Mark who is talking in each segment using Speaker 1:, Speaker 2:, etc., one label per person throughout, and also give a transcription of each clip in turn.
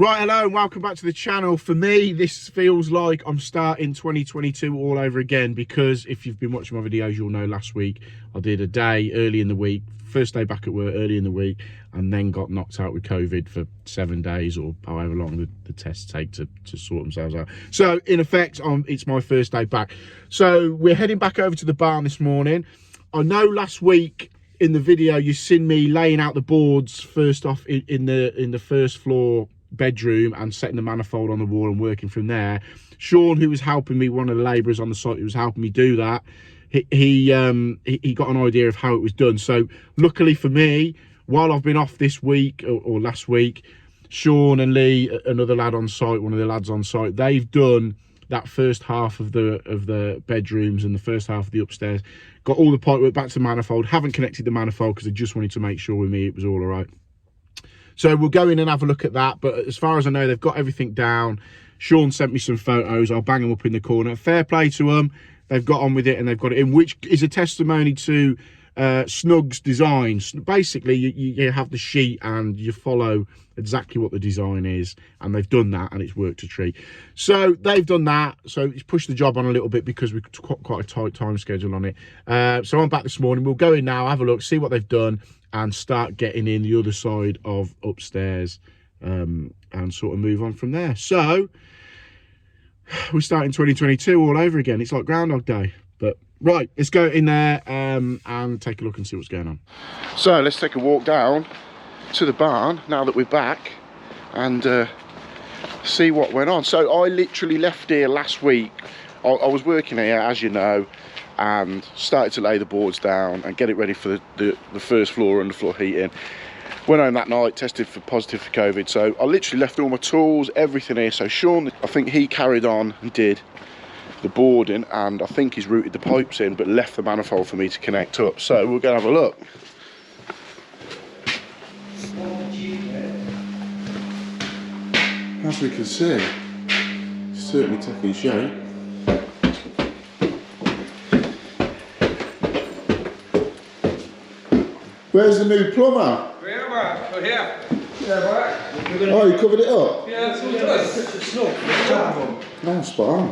Speaker 1: Right, hello and welcome back to the channel. For me, this feels like I'm starting 2022 all over again, because if you've been watching my videos, you'll know last week I did a day early in the week, first day back at work early in the week, and then got knocked out with COVID for 7 days or however long the tests take to sort themselves out. So in effect, it's my first day back. So we're heading back over to the barn this morning. I know last week in the video you've seen me laying out the boards first off in the first floor bedroom and setting the manifold on the wall and working from there. Sean, who was helping me, one of the labourers on the site who was helping me do that, he got an idea of how it was done. So luckily for me, while I've been off this week or last week, Sean and Lee, another lad on site, one of the lads on site, they've done that first half of the bedrooms and the first half of the upstairs, got all the pipework back to the manifold, haven't connected the manifold because they just wanted to make sure with me it was all right. So we'll go in and have a look at that. But as far as I know, they've got everything down. Sean sent me some photos. I'll bang them up in the corner. Fair play to them. They've got on with it and they've got it in, which is a testimony to SNUG's design. Basically, you have the sheet and you follow exactly what the design is, and they've done that and it's worked a treat. So they've done that. So it's pushed the job on a little bit because we've got quite a tight time schedule on it. So I'm back this morning. We'll go in now, have a look, see what they've done, and start getting in the other side of upstairs and sort of move on from there. So we're starting 2022 all over again. It's like Groundhog Day. But right, let's go in there and take a look and see what's going on. So let's take a walk down to the barn now that we're back and see what went on. So I literally left here last week. I was working here, as you know, and started to lay the boards down and get it ready for the first floor underfloor heating. Went home that night, tested positive for COVID, so I literally left all my tools, everything here. So Sean, I think he carried on and did the boarding, and I think he's routed the pipes in but left the manifold for me to connect up. So we're going to have a look. As we can see, it's certainly taking shape. Where's the new plumber?
Speaker 2: Where am I? Oh, here. Yeah, right.
Speaker 1: Oh, you covered it up?
Speaker 2: Yeah, it's all done.
Speaker 1: No, spot on.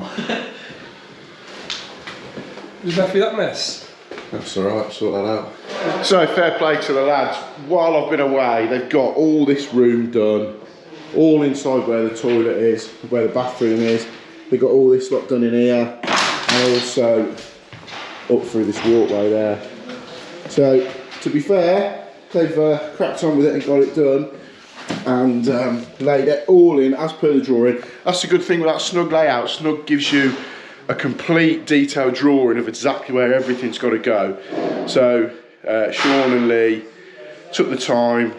Speaker 2: Was that for that mess?
Speaker 1: That's alright, sort that out. So fair play to the lads. While I've been away, they've got all this room done, all inside where the toilet is, where the bathroom is. They've got all this lot done in here, and also up through this walkway there. So to be fair, they've cracked on with it and got it done, and laid it all in as per the drawing. That's the good thing with that SNUG layout. SNUG gives you a complete detailed drawing of exactly where everything's got to go. So Sean and Lee took the time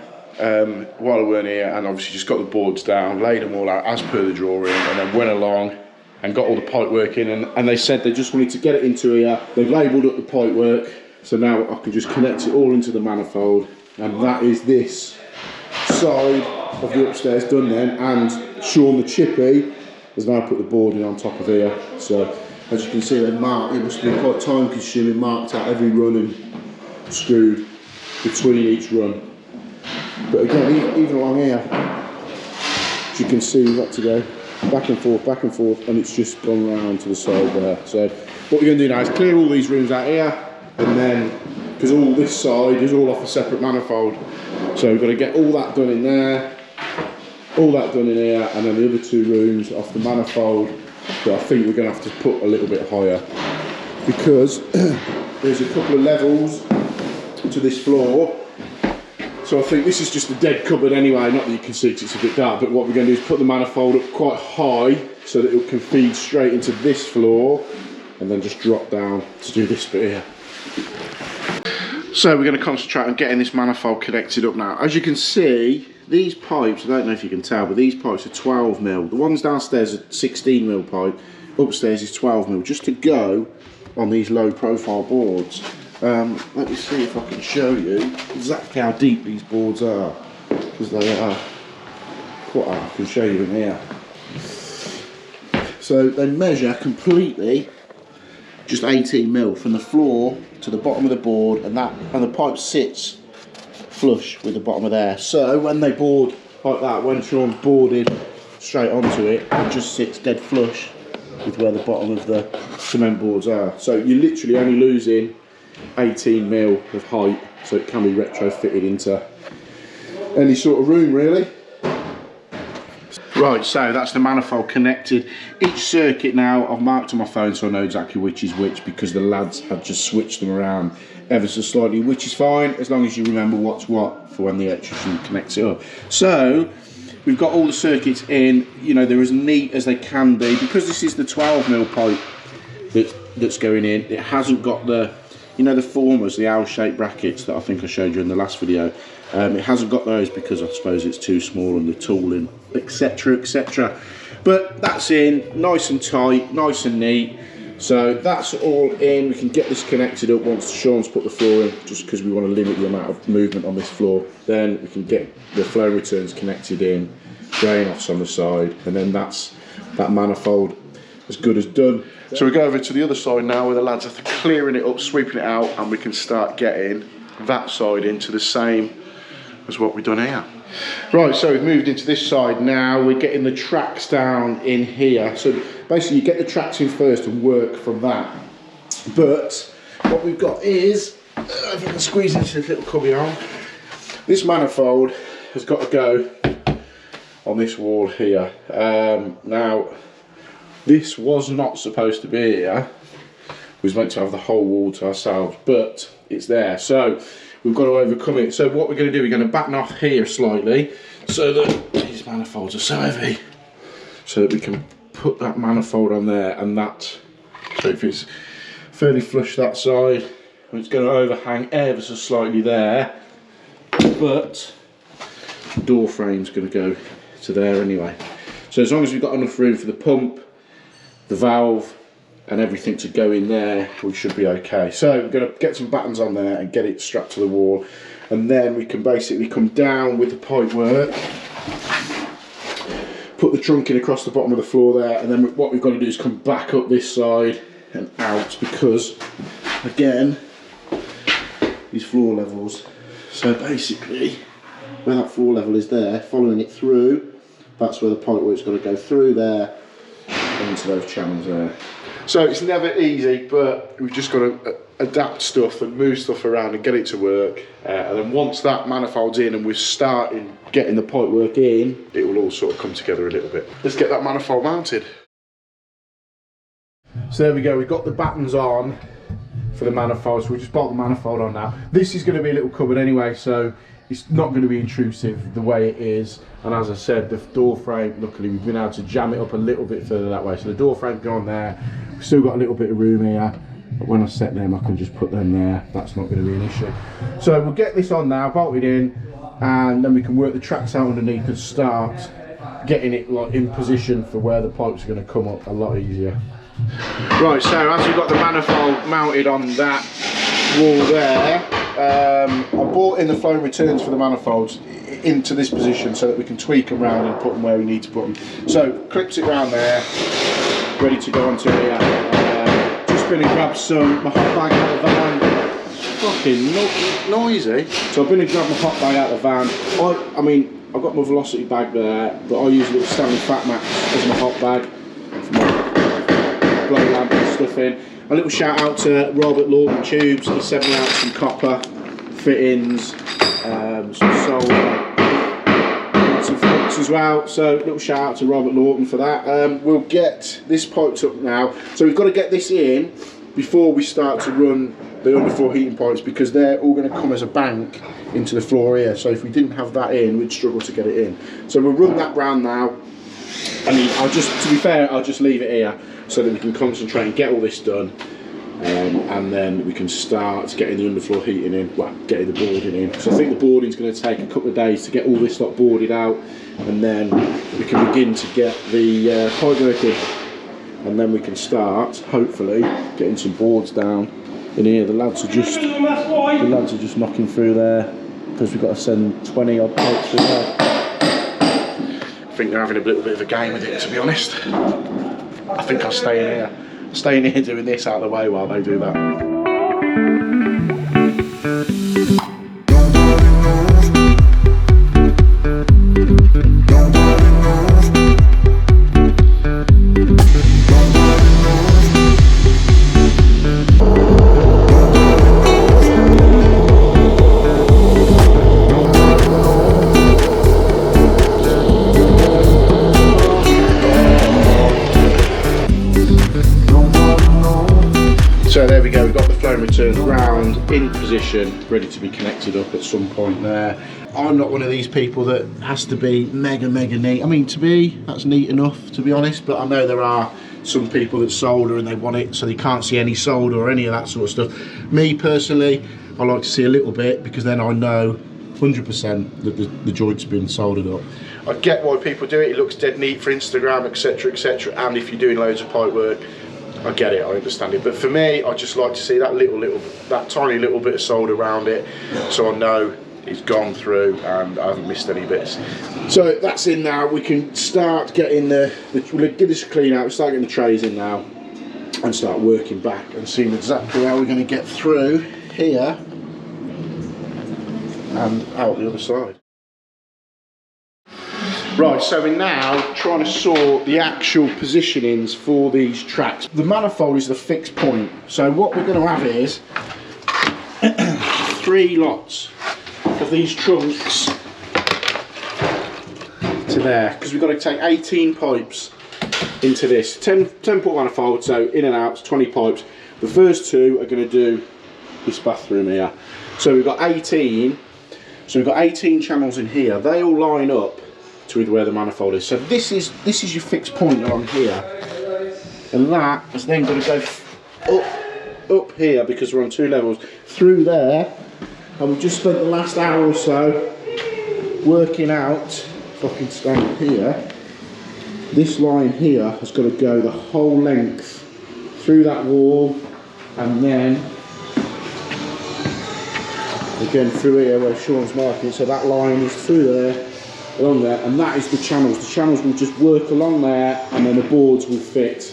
Speaker 1: while I weren't here, and obviously just got the boards down, laid them all out as per the drawing, and then went along and got all the pipe work in, and they said they just wanted to get it into here. They've labelled up the pipe work, so now I can just connect it all into the manifold, and that is this side of the upstairs done then. And Sean the chippy has now put the boarding on top of here. So as you can see, they've marked, it must be quite time consuming, marked out every run and screwed between each run. But again, even along here, as you can see, we've got to go back and forth, and it's just gone round to the side there. So what we're going to do now is clear all these rooms out here, and then, because all this side is all off a separate manifold, so we've got to get all that done in there, all that done in here, and then the other two rooms off the manifold. But I think we're going to have to put a little bit higher, because there's a couple of levels to this floor. So I think this is just a dead cupboard anyway, not that you can see because it's a bit dark, but what we're going to do is put the manifold up quite high so that it can feed straight into this floor, and then just drop down to do this bit here. So we're going to concentrate on getting this manifold connected up now. As you can see, these pipes, I don't know if you can tell, but these pipes are 12mm. The ones downstairs are 16mm pipe, upstairs is 12mm, just to go on these low profile boards. Let me see if I can show you exactly how deep these boards are, because they are quite, I can show you in here. So they measure completely just 18mm from the floor to the bottom of the board, and the pipe sits flush with the bottom of there. So when they board like that, when Sean's boarded straight onto it, it just sits dead flush with where the bottom of the cement boards are. So you're literally only losing 18mm of height, so it can be retrofitted into any sort of room really. Right, so that's the manifold connected. Each circuit now I've marked on my phone so I know exactly which is which, because the lads have just switched them around ever so slightly, which is fine as long as you remember what's what for when the electrician connects it up. So we've got all the circuits in, you know, they're as neat as they can be, because this is the 12mm pipe that's going in. It hasn't got the, you know, the formers, the L-shaped brackets that I think I showed you in the last video. It hasn't got those because I suppose it's too small and the tooling, etc, etc. But that's in, nice and tight, nice and neat. So that's all in. We can get this connected up once Sean's put the floor in, just because we want to limit the amount of movement on this floor. Then we can get the flow returns connected in, drain offs on the side, and then that's that manifold as good as done. So we go over to the other side now where the lads are clearing it up, sweeping it out, and we can start getting that side into the same as what we've done here. Right, so we've moved into this side now. We're getting the tracks down in here. So basically you get the tracks in first and work from that. But what we've got is, if I can squeeze into this little cubby arm, this manifold has got to go on this wall here. Now, this was not supposed to be here. We was meant to have the whole wall to ourselves, but it's there. So we've got to overcome it. So what we're going to do, we're going to batten off here slightly so that these manifolds are so heavy, so that we can put that manifold on there, and that, so if it's fairly flush that side, it's going to overhang ever so slightly there, but the door frame's going to go to there anyway. So as long as we've got enough room for the pump, the valve and everything to go in there, we should be okay. So we're going to get some battens on there and get it strapped to the wall, and then we can basically come down with the pipe work, put the trunk in across the bottom of the floor there, and then what we've got to do is come back up this side and out, because again, these floor levels, so basically where that floor level is there, following it through, that's where the pipe work's got to go through there into those channels there. So it's never easy, but we've just got to adapt stuff and move stuff around and get it to work. And then once that manifold's in and we're starting getting the pipe work in, it will all sort of come together a little bit. Let's get that manifold mounted. So there we go, we've got the battens on for the manifold, so we'll just bolt the manifold on now. This is going to be a little cupboard anyway, so it's not going to be intrusive the way it is. And as I said, the door frame, luckily we've been able to jam it up a little bit further that way, so the door frame's gone there. We've still got a little bit of room here, but when I set them I can just put them there. That's not going to be an issue. So we'll get this on now, bolted in, and then we can work the tracks out underneath and start getting it like in position for where the pipes are going to come up a lot easier. Right, so as we've got the manifold mounted on that wall there, I brought in the flow returns for the manifolds into this position so that we can tweak them around and put them where we need to put them. So clips it around there, ready to go onto here. Just been and grabbed my hot bag out of the van. Fucking noisy. So I've been and grabbed my hot bag out of the van. I mean, I've got my velocity bag there, but I use a little Stanley Fat Max as my hot bag for my blow lamp and stuff in. A little shout out to Robert Lawton Tubes. He sent me out some copper fittings, some solder, and some flux as well. So little shout out to Robert Lawton for that. We'll get this piped up now. So we've got to get this in before we start to run the underfloor heating pipes, because they're all going to come as a bank into the floor here. So if we didn't have that in, we'd struggle to get it in. So we'll run that round now. I mean, to be fair, I'll just leave it here so that we can concentrate and get all this done, and then we can start getting the underfloor heating in, well, getting the boarding in. So I think the boarding's going to take a couple of days to get all this lot boarded out, and then we can begin to get the pipe work in, and then we can start, hopefully, getting some boards down in here. The lads are just knocking through there, because we've got to send 20 odd pipes through there. I think they're having a little bit of a game with it, to be honest. I think I'll stay in here. Stay in here doing this out of the way while they do that. turns round, in position, ready to be connected up at some point there. I'm not one of these people that has to be mega neat. I mean, to me, that's neat enough, to be honest, but I know there are some people that solder and they want it so they can't see any solder or any of that sort of stuff. Me personally, I like to see a little bit, because then I know 100% that the joint's been soldered up. I get why people do it. It looks dead neat for Instagram, etc, etc, and if you're doing loads of pipe work, I get it, I understand it. But for me, I just like to see that that tiny little bit of solder around it, so I know it's gone through and I haven't missed any bits. So that's in now. We can start getting we'll give this a clean out, we'll start getting the trays in now and start working back and seeing exactly how we're going to get through here and out the other side. Right, so we're now trying to sort the actual positionings for these tracks. The manifold is the fixed point, so what we're going to have is 3 lots of these trunks to there, because we've got to take 18 pipes into this 10 port manifold, so in and out 20 pipes. The first 2 are going to do this bathroom here, so we've got 18. So we've got 18 channels in here. They all line up to where the manifold is. So this is your fixed point along here, and that is then going to go up here, because we're on 2 levels through there. And we've just spent the last hour or so working out, if I can stand here, this line here has got to go the whole length through that wall, and then again through here where Sean's marking. So that line is through there, along there, and that is the channels. The channels will just work along there, and then the boards will fit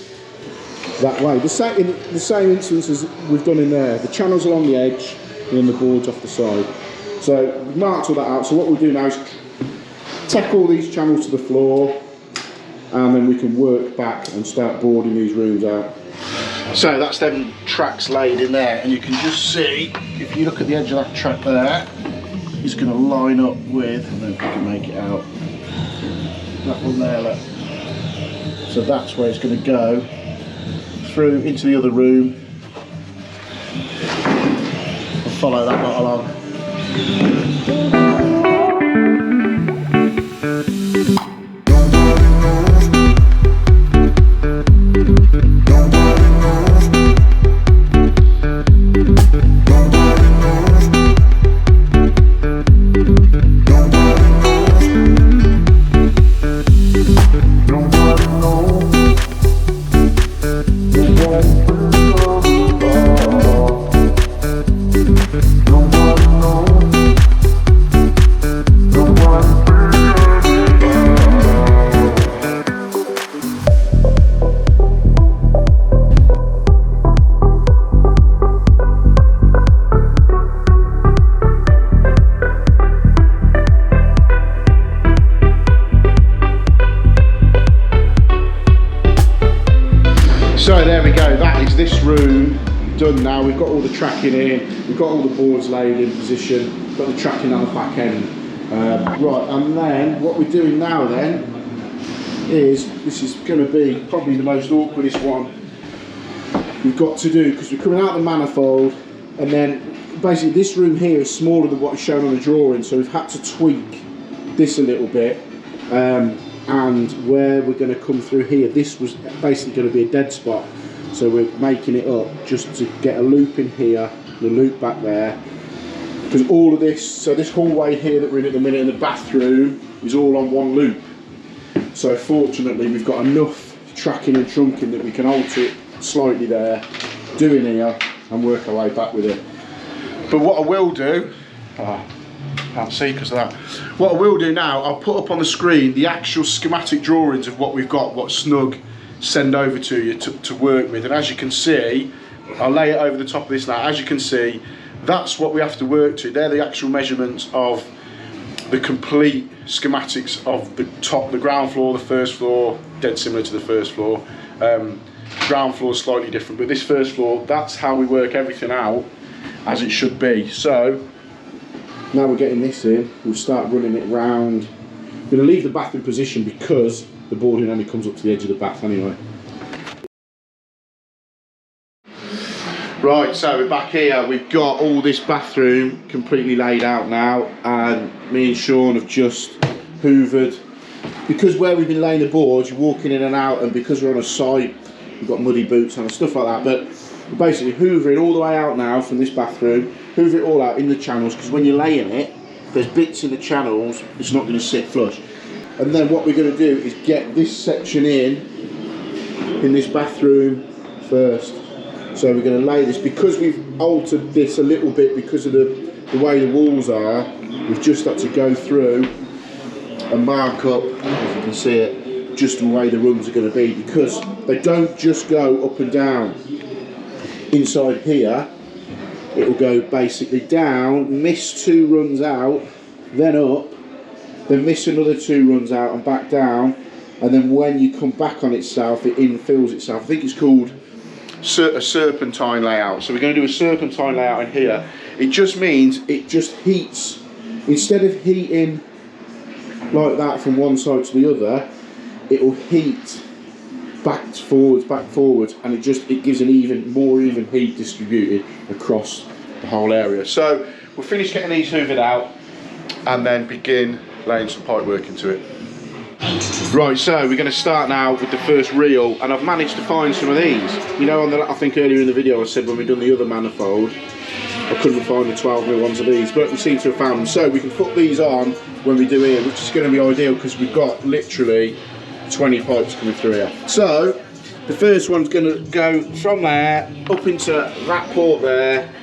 Speaker 1: that way. The same instance as we've done in there. The channels along the edge, and then the boards off the side. So we've marked all that out. So what we'll do now is tack all these channels to the floor, and then we can work back and start boarding these rooms out. So that's them tracks laid in there, and you can just see, if you look at the edge of that track there, it's going to line up with, I don't know if we can make it out, that one there, look. So that's where it's going to go through into the other room. I'll follow that lot along. So there we go, that is this room done now. We've got all the tracking in, we've got all the boards laid in position, got the tracking on the back end. Right, and then what we're doing now then is, this is going to be probably the most awkwardest one we've got to do, because we're coming out the manifold, and then basically this room here is smaller than what is shown on the drawing, so we've had to tweak this a little bit. And where we're going to come through here, this was basically going to be a dead spot, so we're making it up just to get a loop in here, the loop back there, because all of this, so this hallway here that we're in at the minute in the bathroom is all on one loop. So fortunately we've got enough tracking and trunking that we can alter it slightly there, do in here, and work our way back with it. But what I will do, can't see because of that. What I will do now, I'll put up on the screen the actual schematic drawings of what we've got, what SNUG send over to you to work with, and as you can see, I'll lay it over the top of this now. As you can see, that's what we have to work to. They're the actual measurements of the complete schematics of the top, the ground floor, the first floor, dead similar to the first floor. Ground floor is slightly different, but this first floor, that's how we work everything out as it should be. So now we're getting this in, we'll start running it round. I'm going to leave the bath in position because the boarding only comes up to the edge of the bath anyway. Right, so we're back here. We've got all this bathroom completely laid out now, and me and Sean have just hoovered. Because where we've been laying the boards, you're walking in and out, and because we're on a site, we've got muddy boots on and stuff like that. But we're basically hoovering all the way out now from this bathroom, hoover it all out in the channels, because when you're laying it, there's bits in the channels, it's not going to sit flush. And then what we're going to do is get this section in this bathroom first. So we're going to lay this, because we've altered this a little bit because of the way the walls are, we've just had to go through and mark up, if you can see it, just the way the rungs are going to be, because they don't just go up and down. Inside here, it will go basically down, miss 2 runs out, then up, then miss another 2 runs out and back down, and then when you come back on itself, it infills itself. I think it's called a serpentine layout. So we're going to do a serpentine layout in here. It just means it just heats, instead of heating like that from one side to the other, it will heat back forwards, and it gives an more even heat distributed across the whole area. So we'll finish getting these hoovered out and then begin laying some pipe work into it. Right, so we're going to start now with the first reel, and I've managed to find some of these. You know, I think earlier in the video I said when we've done the other manifold I couldn't find the 12mm ones of these, but we seem to have found them. So we can put these on when we do here, which is going to be ideal because we've got literally 20 pipes coming through here. So the first one's going to go from there up into that port there,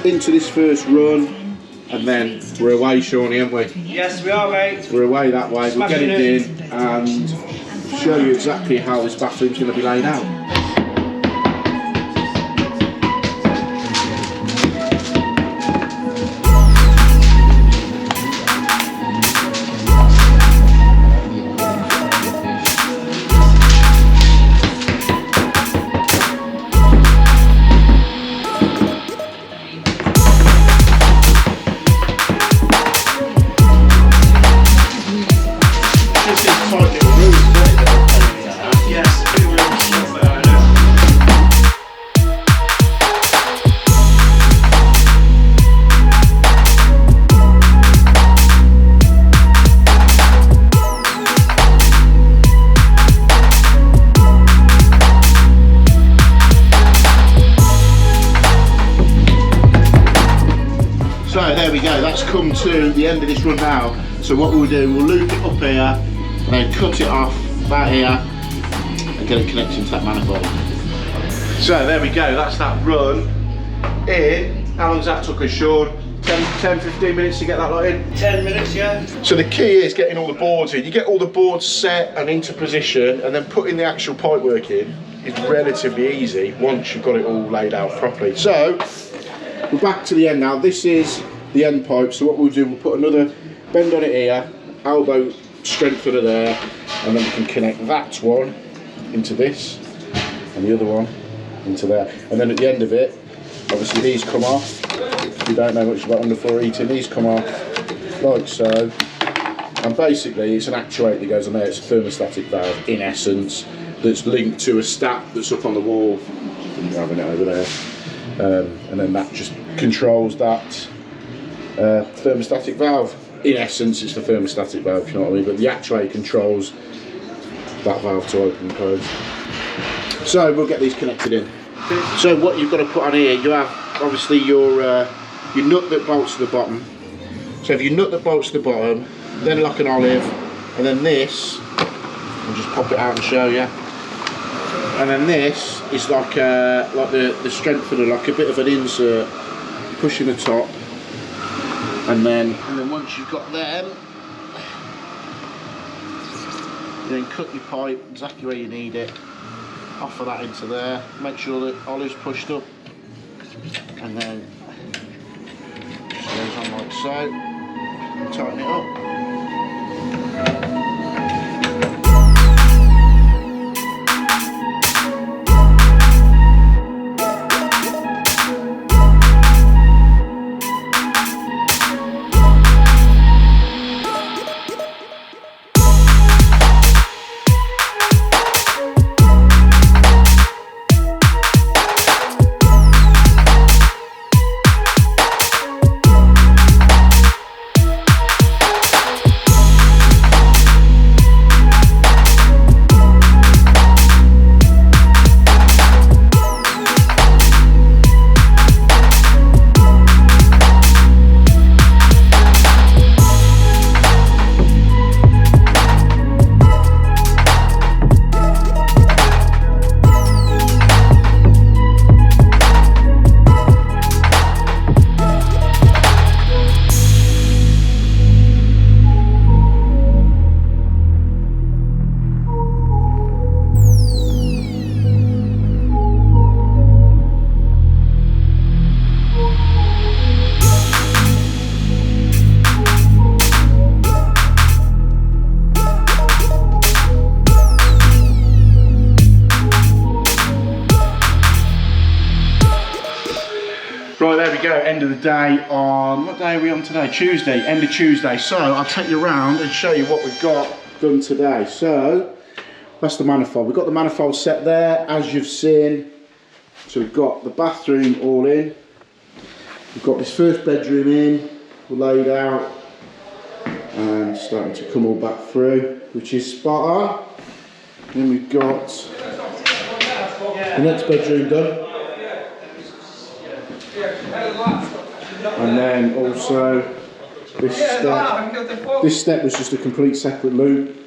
Speaker 1: into this first run, and then we're away, Shawnee, aren't we?
Speaker 2: Yes, we are, mate.
Speaker 1: We're away that way. We'll get it in and show you exactly how this bathroom's going to be laid out. So there we go, that's come to the end of this run now. So what we'll do, we'll loop it up here, and then cut it off about here, and get it connected to that manifold. So there we go, that's that run in. How long's that took us, Sean? 10-15 minutes to get that lot in?
Speaker 2: 10 minutes, yeah.
Speaker 1: So the key is getting all the boards in. You get all the boards set and into position, and then putting the actual pipe work in is relatively easy once you've got it all laid out properly. So we're back to the end now. This is the end pipe, so what we'll do, we'll put another bend on it here, elbow strengthener there, and then we can connect that one into this and the other one into there. And then at the end of it, obviously these come off. If you don't know much about underfloor heating, these come off like so, and basically it's an actuator that goes on there. It's a thermostatic valve in essence that's linked to a stat that's up on the wall. You're having it over there. And then that just controls that thermostatic valve. In essence, it's the thermostatic valve, if you know what I mean, but the actuator controls that valve to open and close. So we'll get these connected in. So what you've got to put on here, you have obviously your nut that bolts to the bottom. So if you nut that bolts to the bottom, then like an olive, and then this, I'll just pop it out and show you. And then this is like the strengthener, like a bit of an insert, pushing the top, and then once you've got them, you then cut your pipe exactly where you need it, offer that into there, make sure that olive's pushed up, and then it goes on like so, and tighten it up. to go, end of the day on, what day are we on today? Tuesday, end of Tuesday. So I'll take you around and show you what we've got done today. So that's the manifold. We've got the manifold set there, as you've seen. So we've got the bathroom all in. We've got this first bedroom in, laid out, and starting to come all back through, which is spot on. Then we've got the next bedroom done. And then also this step was just a complete separate loop.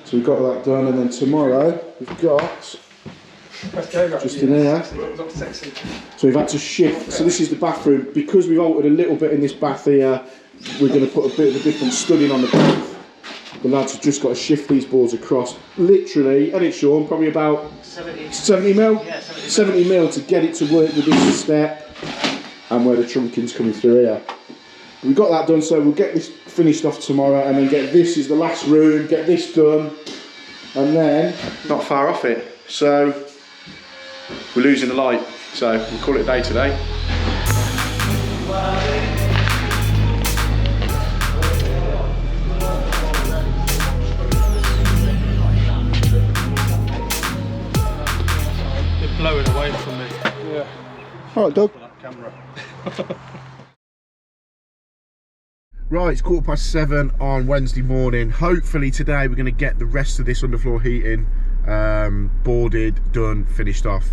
Speaker 1: So we've got that done, and then tomorrow we've got just in here. So we've had to shift. So this is the bathroom. Because we've altered a little bit in this bath here, we're going to put a bit of a different studding on the bath. The lads have just got to shift these boards across, literally, and it's Sean, probably about 70 mil? Yeah, 70 mil to get it to work with this step and where the trunking's coming through here. We've got that done, so we'll get this finished off tomorrow and then get this is the last room, get this done, and then not far off it. So we're losing the light, so we'll call it a day today.
Speaker 2: Blowing away from me. Yeah.
Speaker 1: Alright, Doug.
Speaker 2: Camera.
Speaker 1: Right, it's 7:15 on Wednesday morning. Hopefully today we're going to get the rest of this underfloor heating boarded, done, finished off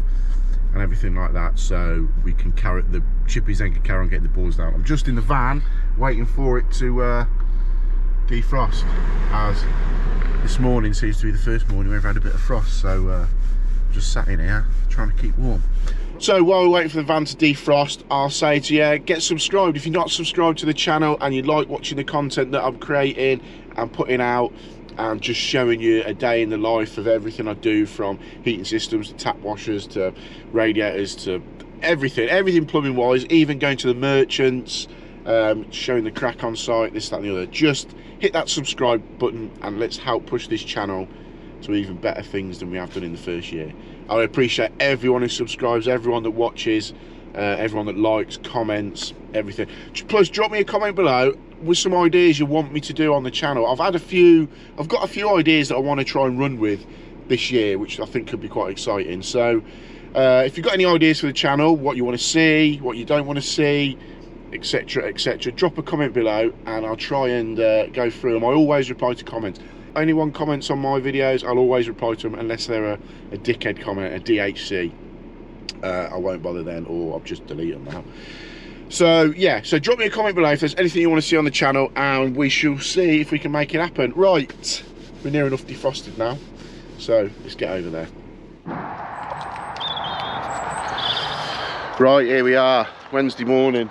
Speaker 1: and everything like that, so we can carry the chippies then can carry on getting the boards down. I'm just in the van waiting for it to defrost, as this morning seems to be the first morning we've had a bit of frost, so just sat in here trying to keep warm. So while we're waiting for the van to defrost, I'll say to you, get subscribed. If you're not subscribed to the channel and you like watching the content that I'm creating and putting out and just showing you a day in the life of everything I do, from heating systems to tap washers to radiators to everything plumbing wise, even going to the merchants, showing the crack on site, this, that and the other, just hit that subscribe button and let's help push this channel to even better things than we have done in the first year. I appreciate everyone who subscribes, everyone that watches, everyone that likes, comments, everything. Plus, drop me a comment below with some ideas you want me to do on the channel. I've got a few ideas that I want to try and run with this year, which I think could be quite exciting. So if you've got any ideas for the channel, what you want to see, what you don't want to see, etc, etc, drop a comment below and I'll try and go through them. I always reply to comments. Anyone comments on my videos, I'll always reply to them, unless they're a dickhead comment, a DHC. I won't bother then, or I'll just delete them now. So yeah, so drop me a comment below if there's anything you want to see on the channel, and we shall see if we can make it happen. Right, we're near enough defrosted now, so let's get over there. Right, here we are, Wednesday morning,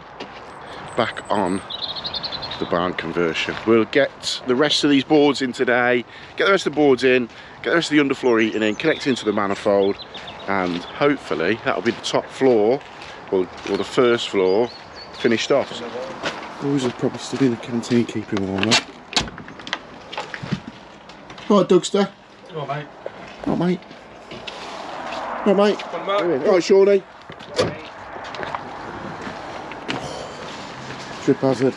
Speaker 1: back on the barn conversion. We'll get the rest of these boards in today, get the rest of the boards in, get the rest of the underfloor heating in, connect into the manifold, and hopefully that'll be the top floor or the first floor finished off. Boys are probably stood in the canteen keeping warm up. Right, Dougster.
Speaker 2: All right, mate.
Speaker 1: Right, mate. Right, mate. Right, Shawnee. Trip hazard.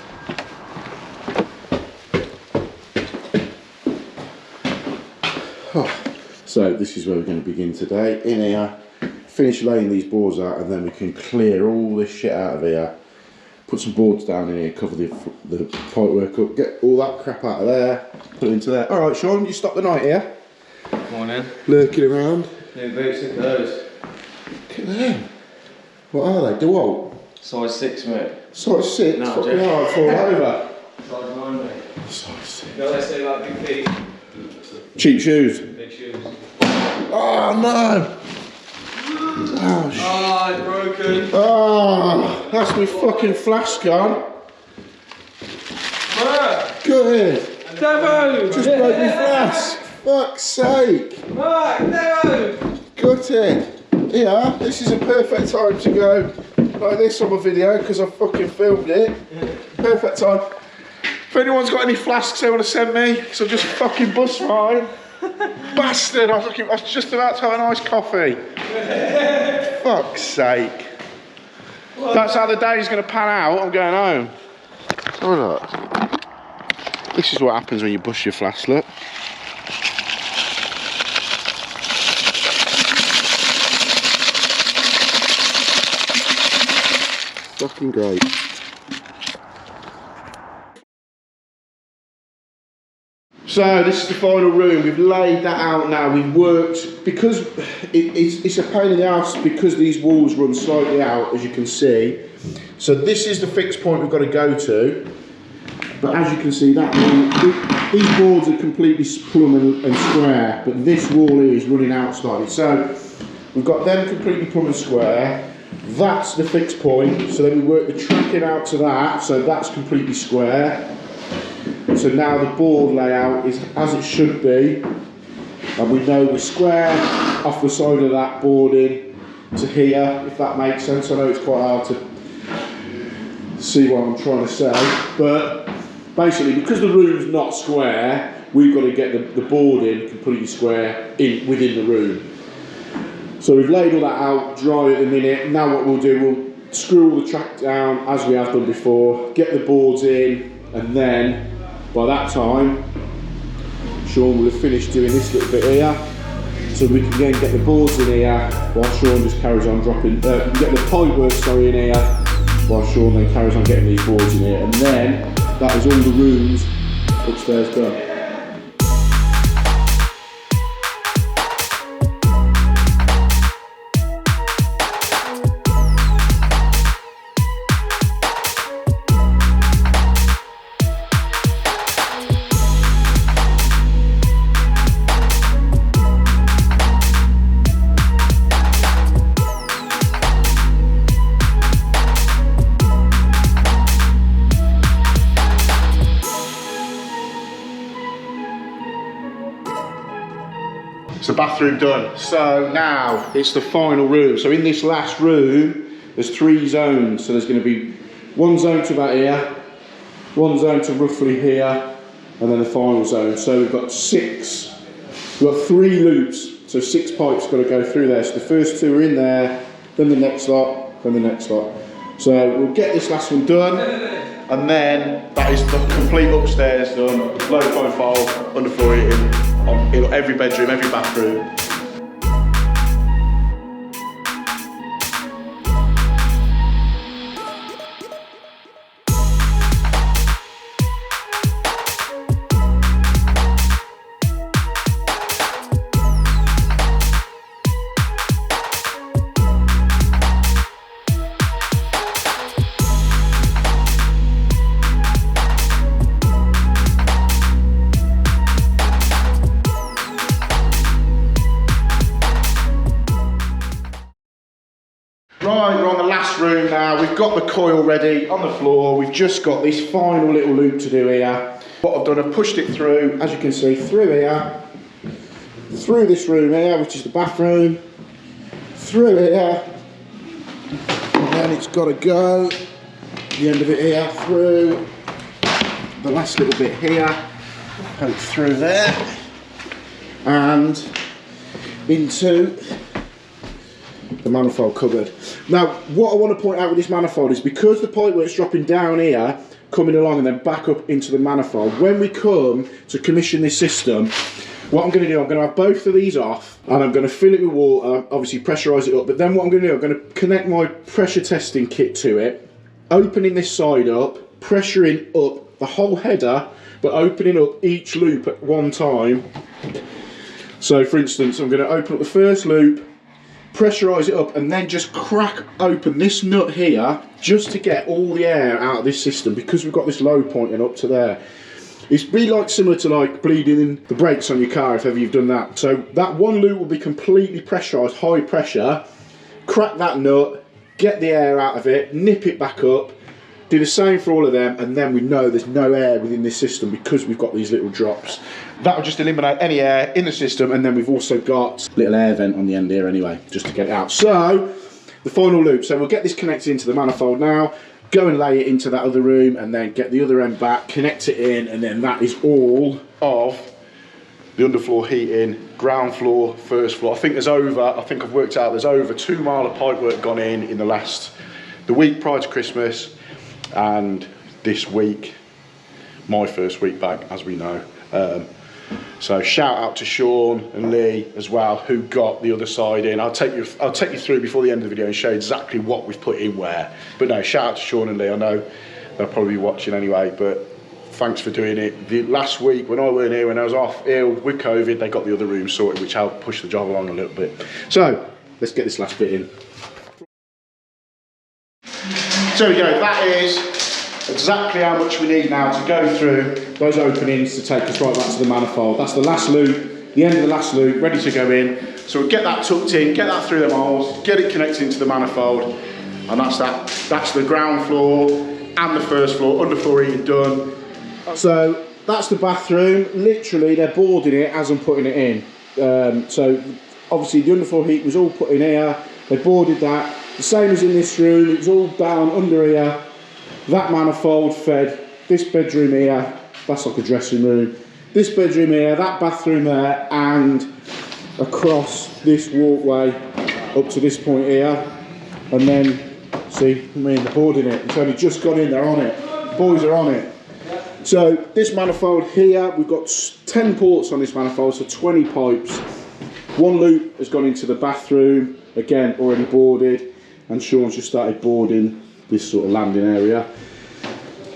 Speaker 1: So this is where we're going to begin today. In here, finish laying these boards out, and then we can clear all this shit out of here. Put some boards down in here, cover the pipe work up, get all that crap out of there, put it into there. All right, Sean, you stop the night here.
Speaker 2: Morning.
Speaker 1: Lurking around.
Speaker 2: New boots and those.
Speaker 1: Look at them. What are they? DeWalt?
Speaker 2: Size 6, mate.
Speaker 1: Size 6?
Speaker 2: No,
Speaker 1: fucking hell, I'd fall over.
Speaker 2: Size 9, mate.
Speaker 1: Size 6.
Speaker 2: You know they say like big feet?
Speaker 1: Cheap shoes.
Speaker 2: Big shoes.
Speaker 1: Oh no! Oh,
Speaker 2: Ah, it's broken.
Speaker 1: oh, that's my fucking flask gone. Good.
Speaker 2: Devo!
Speaker 1: Just broke my flask. Fuck's sake.
Speaker 2: Mark, Devo!
Speaker 1: Gutted. Yeah, this is a perfect time to go like this on my video because I fucking filmed it. Perfect time. If anyone's got any flasks they want to send me, so just fucking bust mine. Bastard, I was just about to have a nice coffee. Fuck's sake. That's how the day's going to pan out. I'm going home. Oh, look. This is what happens when you bust your flask, look. Fucking great. So this is the final room. We've laid that out now. We've worked, because it's a pain in the ass because these walls run slightly out, as you can see. So this is the fixed point we've got to go to. But as you can see, these boards are completely plumb and square, but this wall is running out slightly. So we've got them completely plumb and square. That's the fixed point. So then we work the tracking out to that. So that's completely square. So now the board layout is as it should be, and we know we're square off the side of that boarding to here, if that makes sense. I know it's quite hard to see what I'm trying to say, but basically because the room's not square, we've got to get the boarding completely square within the room. So we've laid all that out, dry at the minute. Now what we'll do, we'll screw all the track down as we have done before, get the boards in, and then by that time, Sean will have finished doing this little bit here, so we can then get the boards in here while Sean just carries on dropping, get the pipe work, in here, while Sean then carries on getting these boards in here, and then that is all the rooms upstairs done. So bathroom done. So now it's the final room. So in this last room, there's 3 zones. So there's going to be one zone to about here, one zone to roughly here, and then the final zone. So we've got 3 loops. So 6 pipes got to go through there. So the first 2 are in there, then the next lot, then the next lot. So we'll get this last one done, and then that is the complete upstairs done. Low profile, underfloor heating. In every bedroom, every bathroom. Right, we're on the last room now. We've got the coil ready on the floor. We've just got this final little loop to do here. What I've done, I've pushed it through, as you can see, through here, through this room here, which is the bathroom, through here, and then it's got to go, the end of it here, through the last little bit here, poke through there, and into the manifold cupboard. Now, what I want to point out with this manifold is because the pipework's dropping down here, coming along and then back up into the manifold, when we come to commission this system, what I'm going to do, I'm going to have both of these off and I'm going to fill it with water, obviously pressurise it up, but then what I'm going to do, I'm going to connect my pressure testing kit to it, opening this side up, pressuring up the whole header, but opening up each loop at one time. So for instance, I'm going to open up the first loop, pressurise it up, and then just crack open this nut here just to get all the air out of this system, because we've got this low pointing up to there. It's be like similar to like bleeding in the brakes on your car if ever you've done that. So that one loop will be completely pressurised, high pressure, crack that nut, get the air out of it, nip it back up, do the same for all of them, and then we know there's no air within this system because we've got these little drops. That will just eliminate any air in the system, and then we've also got a little air vent on the end here anyway, just to get it out. So, the final loop. So we'll get this connected into the manifold now, go and lay it into that other room, and then get the other end back, connect it in, and then that is all of the underfloor heating, ground floor, first floor. I think I've worked out there's over 2 mile of pipe work gone in the last the week prior to Christmas and this week, my first week back, as we know. So shout out to Sean and Lee as well, who got the other side in. I'll take you through before the end of the video and show you exactly what we've put in where. But no, shout out to Sean and Lee. I know they'll probably be watching anyway, but thanks for doing it. The last week when I weren't here, when I was off ill with COVID, they got the other room sorted, which helped push the job along a little bit. So let's get this last bit in. So there we go, that is exactly how much we need now to go through those openings to take us right back to the manifold. That's the last loop, the end of the last loop, ready to go in. So we'll get that tucked in, get that through the holes, get it connected into the manifold, and that's that. That's the ground floor and the first floor, underfloor heating done. So that's the bathroom. Literally, they're boarding it as I'm putting it in. So obviously the underfloor heat was all put in here. They boarded that. The same as in this room, it was all down under here. That manifold fed this bedroom here, that's like a dressing room. This bedroom here, that bathroom there, and across this walkway up to this point here. And then, see, they're boarding it. It's only just gone in, they're on it. Boys are on it. So this manifold here, we've got 10 ports on this manifold, so 20 pipes. One loop has gone into the bathroom, again, already boarded. And Sean's just started boarding this sort of landing area.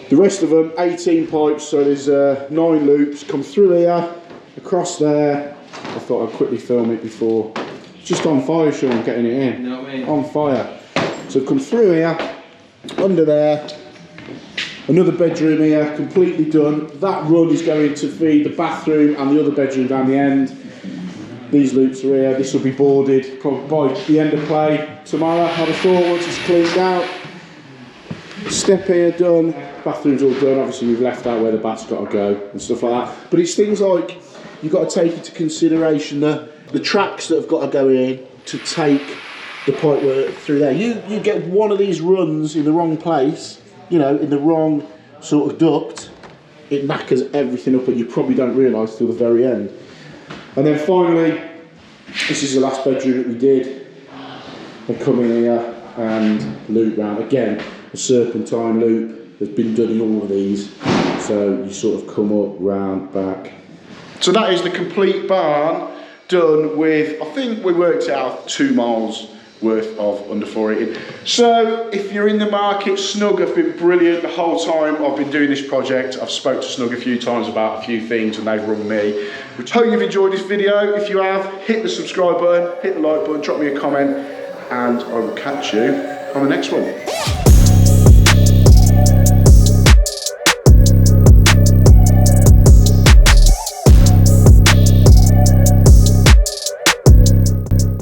Speaker 1: The rest of them, 18 pipes, so there's 9 loops, come through here, across there. I thought I'd quickly film it before. It's just on fire, Sean, getting it in.
Speaker 2: You know what I mean?
Speaker 1: On fire. So come through here, under there, another bedroom here, completely done. That run is going to feed the bathroom and the other bedroom down the end. These loops are here, this will be boarded probably by the end of play tomorrow, I'd have thought, once it's cleaned out. Step here done, bathroom's all done, obviously we've left out where the bath's got to go and stuff like that. But it's things like, you've got to take into consideration the tracks that have got to go in to take the pipe work through there. You get one of these runs in the wrong place, you know, in the wrong sort of duct, it knackers everything up and you probably don't realise till the very end. And then finally, this is the last bedroom that we did. They come in here and loop round. Again, a serpentine loop has been done in all of these. So you sort of come up, round, back. So that is the complete barn done with, I think we worked out 2 miles worth of underfloor heating. So if you're in the market, SNUG have been brilliant the whole time I've been doing this project. I've spoke to SNUG a few times about a few things and they've rung me. Which hope you've enjoyed this video. If you have, hit the subscribe button, hit the like button, drop me a comment, and I will catch you on the next one.